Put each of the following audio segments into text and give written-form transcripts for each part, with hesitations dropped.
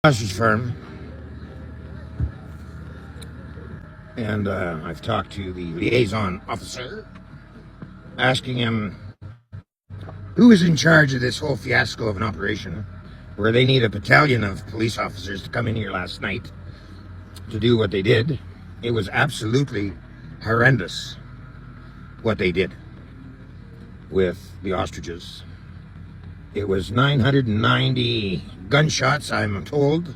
Sausage farm, and I've talked to the liaison officer, asking him who is in charge of this whole fiasco of an operation where they need a battalion of police officers to come in here last night to do what they did. It was absolutely horrendous what they did with the ostriches. It was 990 gunshots, I'm told,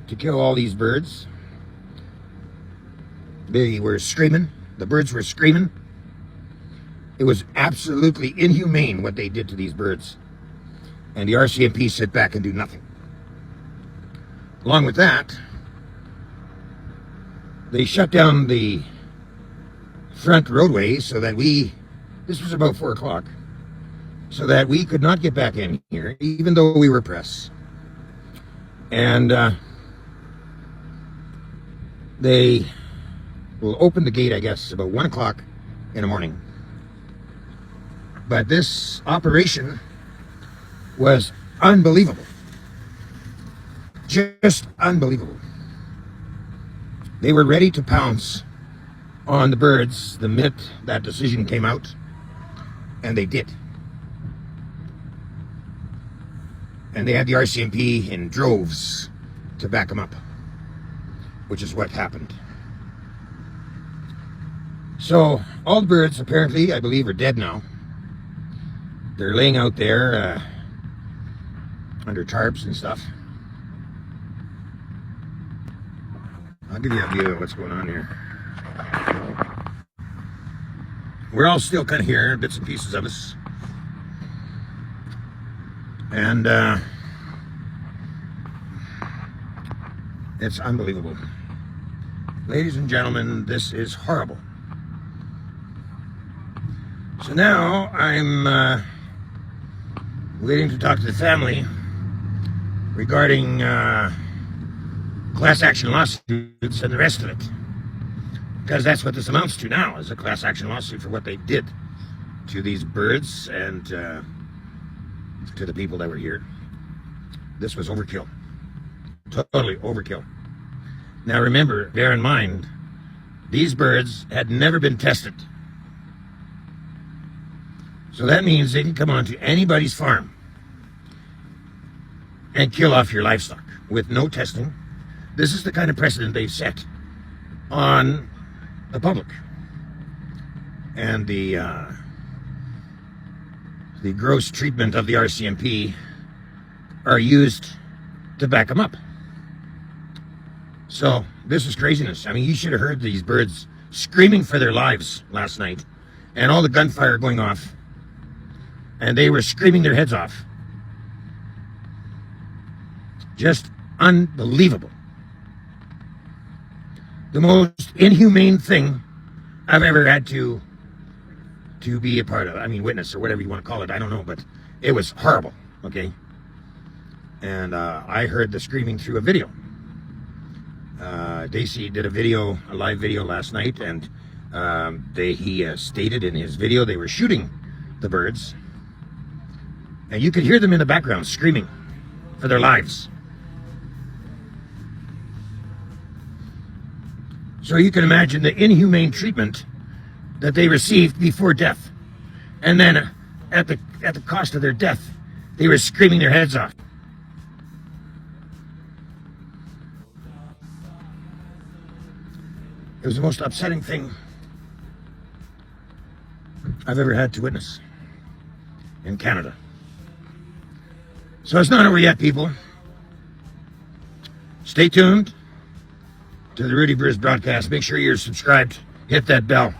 to kill all these birds. They were screaming. The birds were screaming. It was absolutely inhumane what they did to these birds. And the RCMP sit back and do nothing. Along with that, they shut down the front roadway so that this was about 4 o'clock, so that we could not get back in here, even though we were press. And they will open the gate, I guess, about 1 o'clock in the morning. But this operation was unbelievable. Just unbelievable. They were ready to pounce on the birds the minute that decision came out, and they did. And they had the RCMP in droves to back them up, which is what happened. So all the birds, apparently, I believe, are dead now. They're laying out there under tarps and stuff. I'll give you a view of what's going on here. We're all still kind of here, bits and pieces of us. And it's unbelievable. Ladies and gentlemen, this is horrible. So now I'm waiting to talk to the family regarding class action lawsuits and the rest of it. Because that's what this amounts to now, is a class action lawsuit for what they did to these birds and to the people that were here. This was overkill. Totally overkill. Now remember, bear in mind, these birds had never been tested. So that means they can come onto anybody's farm and kill off your livestock with no testing. This is the kind of precedent they've set on the public. And the gross treatment of the RCMP are used to back them up. So this is craziness. I mean, you should have heard these birds screaming for their lives last night, and all the gunfire going off, and they were screaming their heads off. Just unbelievable. The most inhumane thing I've ever had to be a part of. I mean, witness or whatever you want to call it. I don't know, but it was horrible. Okay. And I heard the screaming through a video. Daisy did a live video last night, and he stated in his video they were shooting the birds, and you could hear them in the background screaming for their lives. So you can imagine the inhumane treatment that they received before death. And then at the cost of their death, they were screaming their heads off. It was the most upsetting thing I've ever had to witness in Canada. So it's not over yet, people. Stay tuned to the Rudy Bruce broadcast. Make sure you're subscribed. Hit that bell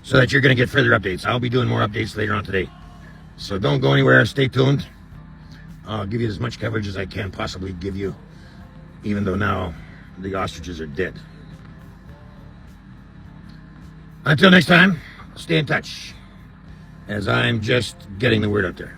so that you're going to get further updates. I'll be doing more updates later on today. So don't go anywhere. Stay tuned. I'll give you as much coverage as I can possibly give you, even though now the ostriches are dead. Until next time, stay in touch, as I'm just getting the word out there.